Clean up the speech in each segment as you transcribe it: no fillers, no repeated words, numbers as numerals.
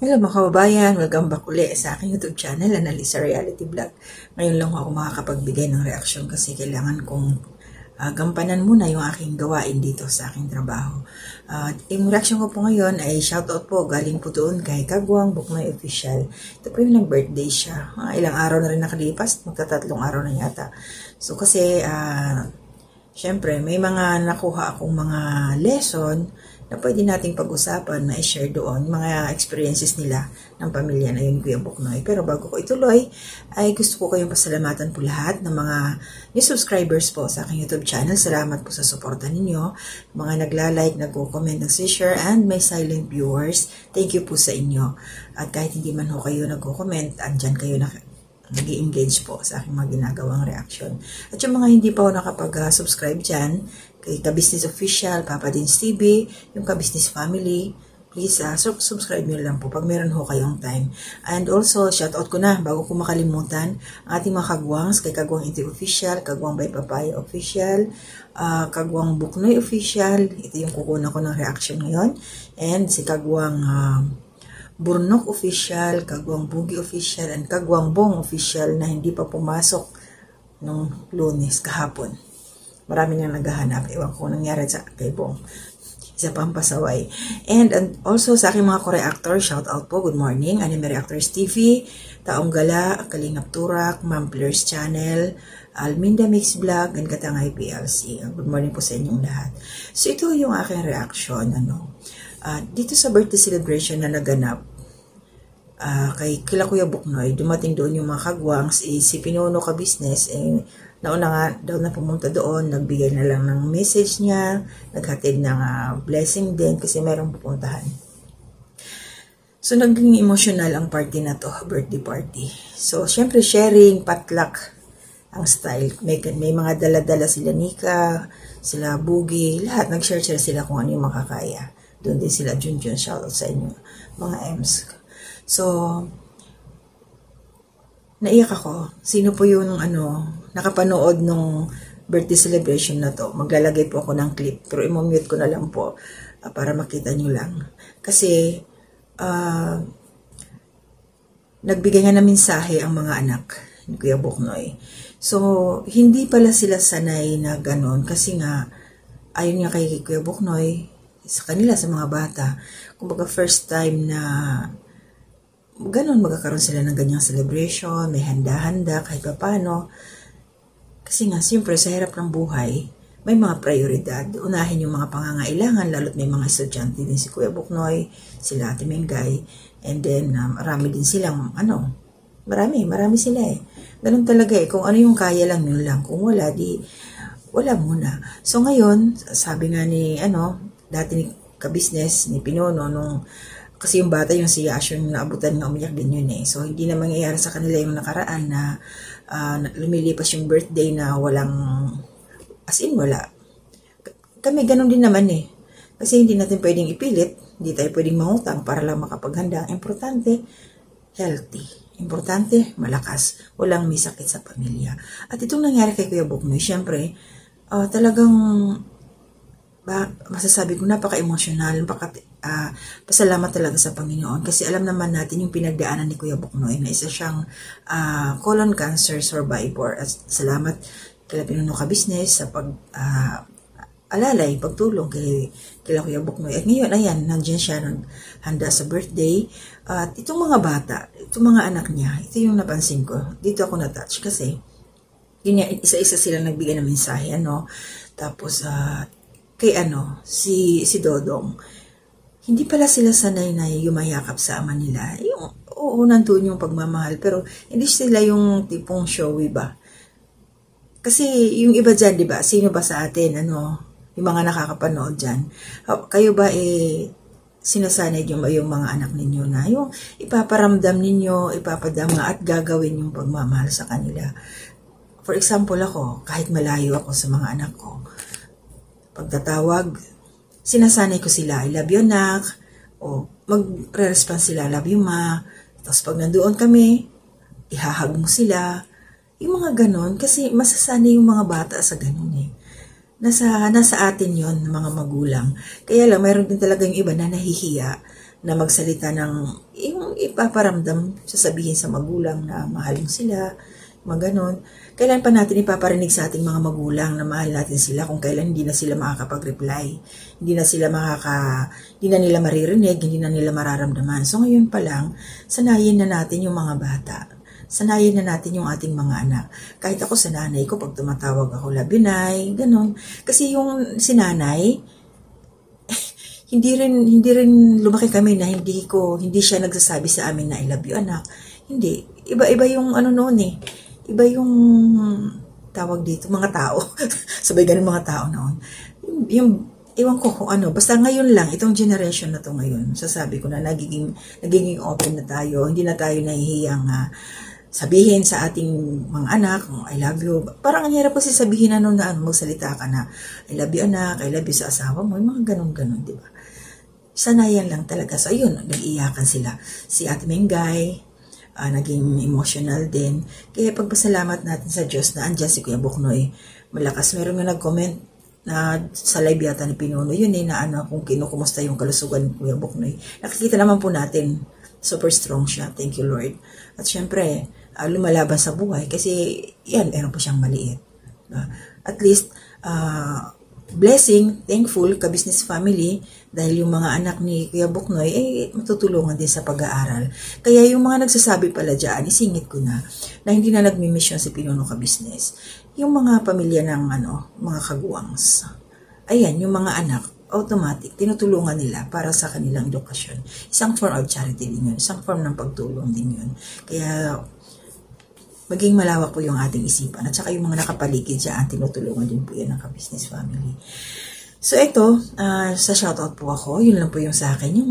Hello mga kababayan, welcome back ulit sa aking YouTube channel, Analisa Reality Vlog. Ngayon lang ako makakapagbigay ng reaksyon kasi kailangan kong gampanan muna yung aking gawain dito sa aking trabaho. Yung reaction ko po ngayon ay shoutout po galing po doon kay Kagwang Buknoy Official. Ito po yung nag-birthday siya. Ilang araw na rin nakalipas, magtatatlong araw na yata. So kasi syempre may mga nakuha akong mga lesson na pwede nating pag-usapan na i-share doon, mga experiences nila ng pamilya na yun, Kuya Buknoy. Pero bago ko ituloy, ay gusto ko kayong pasalamatan po lahat ng mga new subscribers po sa aking YouTube channel. Salamat po sa suporta ninyo. Mga nagla-like, nagko-comment, nag-share, and may silent viewers. Thank you po sa inyo. At kahit hindi man ho kayo nagko-comment, andyan kayo na nag-i-engage po sa aking mga ginagawang reaction. At yung mga hindi pa ho nakapag-subscribe dyan, kay Ka-Business Official, Papa Dins TV, yung Ka-Business Family, please subscribe nyo lang po pag meron ho kayong time. And also, shoutout ko na, bago ko makalimutan, ang ating mga kagwangs, kay Kagwang Inti Official, Kagwang by Papaya Official, Kagwang Buknoy Official, ito yung kukunan ko ng reaction ngayon, and si Kagwang Burnok Official, Kagwang Bugi Official, and Kagwang Bong Official na hindi pa pumasok nung Lunes kahapon. Marami nang naghahanap. Ewan ko nangyari sa kay Bong. Isa pang pasaway. And also sa aking mga co-reactor, shout out po, good morning, Anime Reactors TV, Taong Gala, Kalingap Turak, Ma'am Players Channel, Alminda Mix Vlog, and Katangay PLC. Good morning po sa inyong lahat. So ito yung aking reaction. Dito sa birthday celebration na naganap, kay Kila Kuya Buknoy, dumating doon yung mga kagwangs, si Pinuno Ka-Business, nauna nga daw na pumunta doon, nagbigay na lang ng message niya, naghatid ng blessing din kasi mayroong pupuntahan. So naging emotional ang party na to, birthday party. So syempre sharing, potluck ang style. May mga dala-dala sila Nika, sila Bugi, lahat nag-share sila kung ano yung makakaya. Doon din sila Junjun, shoutout sa inyo, mga Ems. So naiyak ako. Sino po yung nakapanood nung birthday celebration na to? Maglalagay po ako ng clip. Pero i-mute ko na lang po para makita nyo lang. Kasi nagbigay nga ng mensahe ang mga anak ni Kuya Buknoy. So, hindi pala sila sanay na ganon. Kasi nga, ayon nga kay Kuya Buknoy, sa kanila, sa mga bata, kumbaga first time na ganon magkakaroon sila ng ganyang celebration, may handa-handa kahit pa paano. Kasi nga, siyempre, sa hirap ng buhay, may mga prioridad. Unahin yung mga pangangailangan, lalo't may mga estudyante din si Kuya Buknoy, sila Ate Mengay, and then marami din silang, marami sila eh. Ganon talaga eh, kung ano yung kaya lang, yun lang. Kung wala, di, wala muna. So ngayon, sabi nga ni, dati ni Ka-Business, ni Pinuno, kasi yung bata, yung si Yash, yung naabutan nga umiyak din yun eh. So, hindi na mangyayari sa kanila yung nakaraan na lumilipas yung birthday na walang, as in wala. Kami ganun din naman eh. Kasi hindi natin pwedeng ipilit, hindi tayo pwedeng mangutang para lang makapaghanda. Importante, healthy. Importante, malakas. Walang may sakit sa pamilya. At itong nangyari kay Kuya Buknoy, syempre, talagang, masasabi ko napaka-emotional, pasalamat talaga sa Panginoon kasi alam naman natin yung pinagdaanan ni Kuya Buknoy na isa siyang colon cancer survivor. At salamat kay Pinuno Ka-Business sa alalay, pagtulong kay Kuya Buknoy. At ngayon, ayan, nandiyan siya handa sa birthday. At itong mga bata, itong mga anak niya, ito yung napansin ko. Dito ako na-touch kasi isa-isa sila nagbigay ng mensahe, Tapos, kay si Dodong, hindi pala sila sanay na yumayakap sa ama nila. Oo, nandun yung pagmamahal, pero hindi sila yung tipong showy ba? Kasi yung iba dyan, di ba? Sino ba sa atin, yung mga nakakapanood dyan? Kayo ba sinasanay yung mga anak ninyo na yung ipaparamdam ninyo, ipapadama at gagawin yung pagmamahal sa kanila? For example ako, kahit malayo ako sa mga anak ko, pagtatawag, sinasanay ko sila, I love you, nak, o magre-respond sila, love you, ma. Tapos pag nandoon kami, ihahag mo sila. Yung mga ganon, kasi masasanay yung mga bata sa ganon eh. Nasa atin yon mga magulang. Kaya lang, mayroon din talaga yung iba na nahihiya na magsalita ng yung ipaparamdam, sasabihin sa magulang na mahal mo sila, mga ganon. Kailan pa natin ipaparinig sa ating mga magulang na mahal natin sila kung kailan hindi na sila makakapag-reply, hindi na nila maririnig, hindi na nila mararamdaman. So ngayon pa lang, sanayin na natin yung mga bata. Sanayin na natin yung ating mga anak. Kahit ako sa nanay ko, pag tumatawag ako, love you, Nay, ganon. Kasi yung si nanay, hindi rin lumaki kami na hindi siya nagsasabi sa amin na I love you, anak. Hindi. Iba yung ano noon eh. Iba yung tawag dito, mga tao. Sabay ganun mga tao noon. Iwan ko kung ano. Basta ngayon lang, itong generation na to ngayon, sasabi ko na nagiging open na tayo. Hindi na tayo nahihiyang sabihin sa ating mga anak, I love you. Parang ang hirap kasi sabihin na magsalita ka na, I love you, anak, I love you sa asawa mo. Yung mga ganun-ganun, di ba? Sanayan lang talaga. So, ayun, nag-iyakan sila. Si Ate Mengay, naging emotional din. Kaya pagpasalamat natin sa Diyos na andyan si Kuya Buknoy. Malakas. Meron nga nag-comment na sa live yata ni Pinuno. Yun na kung kinukumusta yung kalusugan ni Kuya Buknoy. Nakikita naman po natin, super strong siya. Thank you, Lord. At syempre, lumalaban sa buhay kasi yan, meron pa siyang maliit. At least, blessing, thankful, ka-business family, dahil yung mga anak ni Kuya Buknoy, matutulungan din sa pag-aaral. Kaya yung mga nagsasabi pala dyan, isingit ko na hindi na nagmi-mission si Pinuno ka-business. Yung mga pamilya ng mga kaguwangs, ayan, yung mga anak, automatic, tinutulungan nila para sa kanilang edukasyon. Isang form of charity din yun, isang form ng pagtulong din yun. Kaya, maging malawak po yung ating isipan. At saka yung mga nakapaligid dyan, tinutulungan din po yan ng ka-business family. So ito, sa shoutout po ako, yun lang po yung sa akin. Yung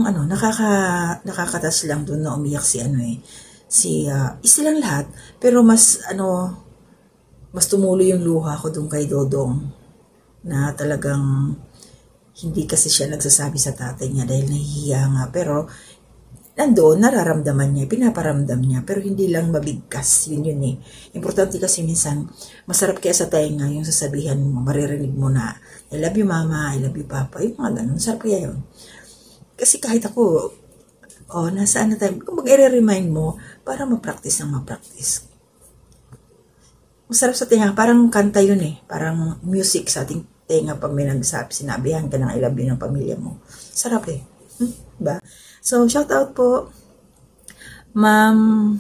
nakakatas lang doon na umiyak silang lahat. Pero mas tumulo yung luha ko doon kay Dodong. Na talagang hindi kasi siya nagsasabi sa tatay niya dahil nahihiya nga. Pero nandoon, nararamdaman niya, pinaparamdam niya, pero hindi lang mabigkas, yun eh. Importante kasi minsan, masarap kaya sa tenga yung sasabihan mo, maririnig mo na, I love you mama, I love you papa, yung mga ganun, masarap kaya yun. Kasi kahit ako, nasaan na tayo, kung mag-i-remind mo, para ma-practice ng ma-practice. Masarap sa tenga, parang kanta yun eh, parang music sa ating tenga pag may sinabihan ka ng I love you ng pamilya mo. Sarap eh, diba? So, shout out po, Ma'am,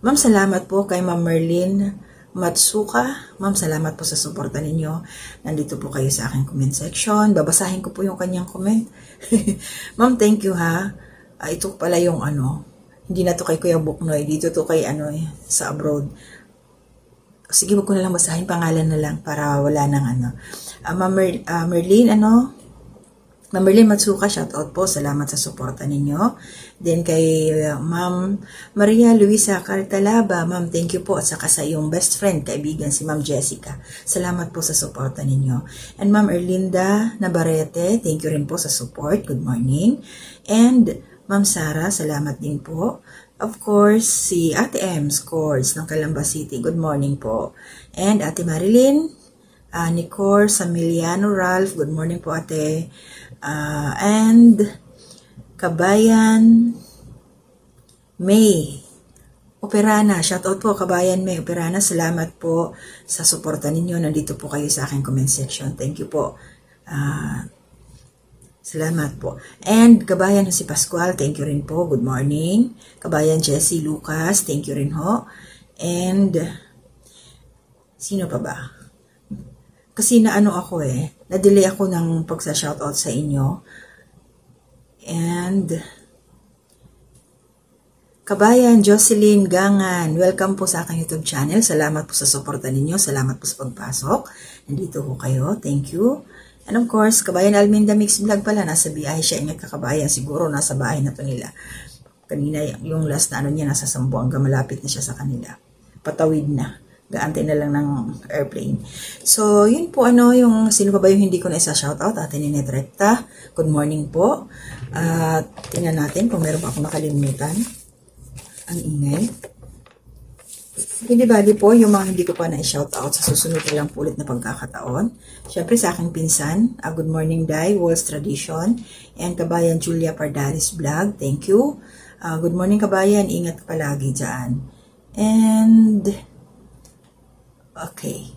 salamat po kay Ma'am Merlin Matsuka. Ma'am, salamat po sa suporta ninyo. Nandito po kayo sa aking comment section. Babasahin ko po yung kanyang comment. Ma'am, thank you ha. Ito pala yung hindi na to kay Kuya Buknoy, dito to kay sa abroad. Sige, wag ko na lang basahin, pangalan na lang para wala nang Ma'am Merlin, Ma'am Merlin Matsuka, shoutout po. Salamat sa suporta ninyo. Then kay Ma'am Maria Luisa Cartalaba, Ma'am, thank you po. At saka sa iyong best friend, kaibigan, si Ma'am Jessica. Salamat po sa suporta ninyo. And Ma'am Erlinda Navarrete, thank you rin po sa support. Good morning. And Ma'am Sara, salamat din po. Of course, si Ate M. Scores ng Calamba City. Good morning po. And Ate Marilyn, Nicor Samiliano Ralph, good morning po ate. And Kabayan May Operana, shoutout po Kabayan May Operana, salamat po sa suporta ninyo. Nandito po kayo sa aking comment section. Thank you po. Salamat po. And Kabayan si Pascual, thank you rin po. Good morning. Kabayan Jessie Lucas, thank you rin ho. And sino pa ba? Kasi ako na-delay ako ng pagsa-shoutout sa inyo. And Kabayan Jocelyn Gangan, welcome po sa aking YouTube channel. Salamat po sa suporta ninyo. Salamat po sa pagpasok. Nandito po kayo. Thank you. And of course, Kabayan Alminda Mix Vlog pala. Nasa biyahe siya. Ingat ka Kabayan. Siguro nasa bahay na to nila. Kanina yung last na niya nasa Sambuanga. Malapit na siya sa kanila. Patawid na. Gaantay na lang ng airplane. So, yun po yung sino pa ba yung hindi ko na isa-shoutout? Ate Ninette Recta. Good morning po. Tingnan natin kung meron pa ako nakalimutan. Ang ingay. Hindi bali po, yung mga hindi ko pa na-shoutout sa susunod na lang po ulit na pagkakataon. Siyempre sa aking pinsan, Good Morning Day, Walls Tradition, and kabayan Julia Pardalis Vlog, thank you. Good morning kabayan, ingat palagi dyan. And, okay.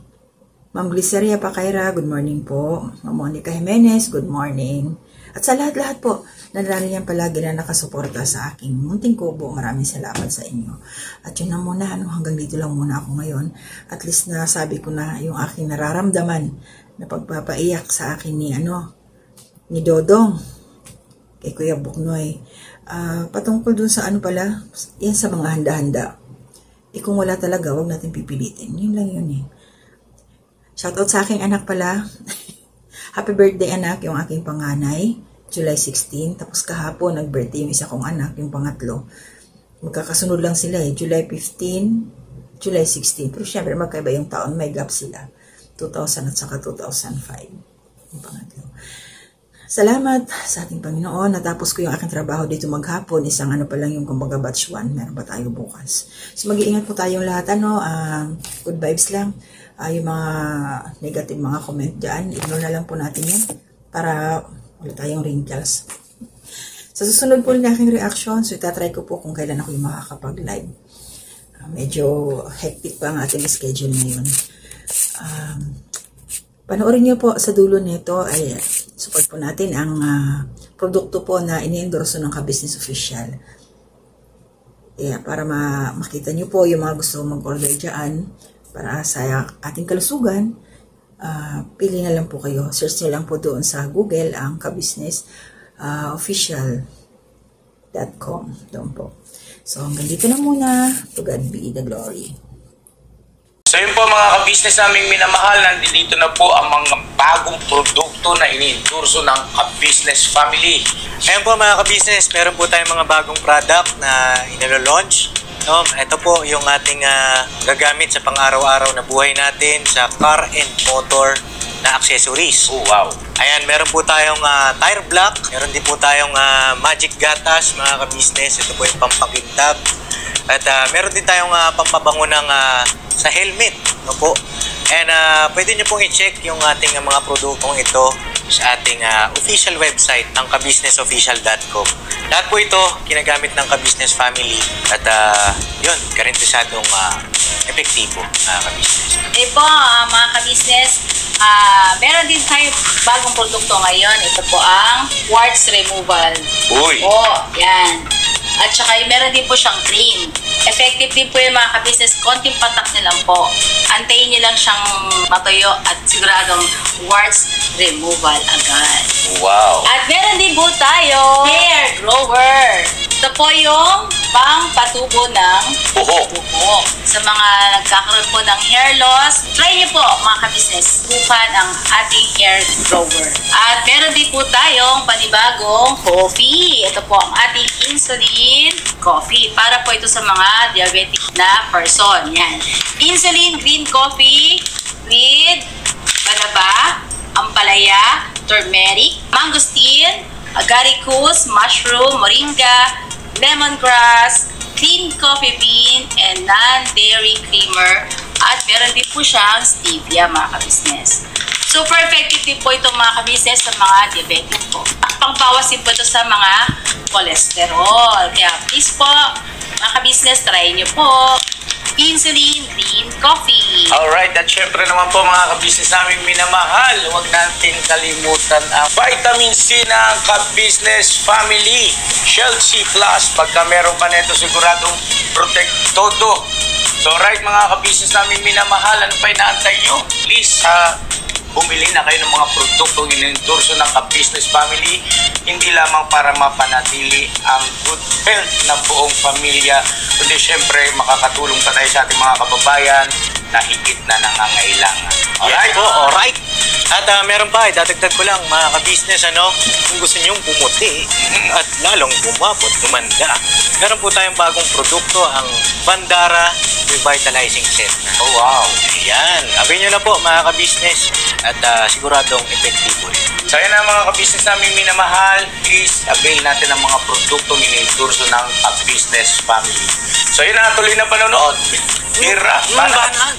Ma'am Gliceria Pacaira, good morning po. Ma'am Monica Jimenez, good morning. At sa lahat-lahat po, nangyarihan palagi na nakasuporta sa aking munting kubo. Maraming salamat sa inyo. At yun na muna, hanggang dito lang muna ako ngayon. At least nasabi ko na yung aking nararamdaman na pagpapaiyak sa akin ni Dodong, kay Kuya Buknoy. Patungkol dun sa yan sa mga handa-handa. Kung wala talaga, wag natin pipilitin. Yun lang yun eh. Shoutout sa aking anak pala. Happy birthday anak, yung aking panganay. July 16. Tapos kahapon, nag-birthday yung isa kong anak, yung pangatlo. Magkakasunod lang sila eh. July 15, July 16. Pero syempre, magkaiba yung taon. May gap sila. 2000 at saka 2005. Yung pangatlo. Salamat sa ating Panginoon. Natapos ko yung aking trabaho dito maghapon. Isang pa lang yung kumbaga batch 1. Meron pa tayo bukas. So mag-iingat po tayong lahat. Good vibes lang. Yung mga negative mga comment dyan, ignore na lang po natin yan para wala tayong wrinkles. Sa susunod po na aking reaction, so itatry ko po kung kailan ako yung makakapag-live. Medyo hectic pa ang ating schedule ngayon. Panoorin niyo po sa dulo nito ay support po natin ang produkto po na ini-endorso ng Ka-Business Official. Para makita niyo po yung mga gusto mag-order dyan para sa ating kalusugan, pili na lang po kayo. Search nyo lang po doon sa Google ang Ka-Business Official.com. Doon po. So hanggang dito na muna. To God be the glory. So yun po mga ka-business naming minamahal, nandito na po ang mga bagong produkto na ini-endorso ng Ka-Business Family. Ayan po mga ka-business, meron po tayong mga bagong product na inilo-launch. Ito po yung ating gagamit sa pang-araw-araw na buhay natin sa car and motor na accessories. Oh, wow! Ayan, meron po tayong tire block, meron din po tayong magic gatas mga ka-business. Ito po yung pampakintab. At meron din tayong pampabango ng sa helmet. No po? And pwede nyo pong i-check yung ating mga produktong ito sa ating official website, ang kabusinessofficial.com. Lahat po ito ginagamit ng Ka-Business Family at yun, garantisadong epektibo ka-business. Po mga ka-business, meron din tayo bagong produkto ngayon. Ito po ang warts removal. Uy! Yan. At saka meron din po siyang cream. Effective din po yung mga ka-business. Konting patak na lang po. Antayin nyo lang siyang matuyo at siguradong warts removal agad. Wow! At meron din po tayo hair grower. Ito po yung pang-patubo ng buhok. Sa mga nagkakaroon po ng hair loss, try niyo po mga ka-business. Bukan ang ating hair grower. At meron din po tayong panibagong coffee. Ito po ang ating insulin coffee. Para po ito sa mga diabetic na person. Yan. Insulin green coffee with balaba, ampalaya, turmeric, mangosteen, agaricus, mushroom, moringa, lemongrass, clean coffee bean, and non-dairy creamer. At meron din po siyang stevia mga ka-business. Super effective din po ito mga ka-business sa mga diabetic po. Pangbawas din po ito sa mga cholesterol. Kaya please po, mga ka-business, try nyo po insulin green coffee. Alright, at syempre naman po mga ka-business naming minamahal, huwag natin kalimutan ang vitamin C ng Ka-Business Family. Shell C Plus, pagka meron ka nito siguradong protect todo. So right mga ka-business naming minamahal, ano pa inaantay nyo? Please, bumili na kayo ng mga produktong in-endorso ng Ka-Business Family, hindi lamang para mapanatili ang good health ng buong pamilya, kundi syempre makakatulong pa tayo sa ating mga kababayan na higit na nangangailangan. Alright? Yes po, alright. At meron pa, dadagdag ko lang mga ka-business, kung gusto nyong pumuti at lalong bumabot, gumanda, meron po tayong bagong produkto, ang Bandara Revitalizing Set. Oh wow! Ayan, abin nyo na po mga ka-business at siguradong epektibo rin. So yun na mga ka-business namin minamahal, please avail natin ang mga produktong in-endorso ng Ka-Business Family. So yun na, tuloy na panonood. Tira, Banat.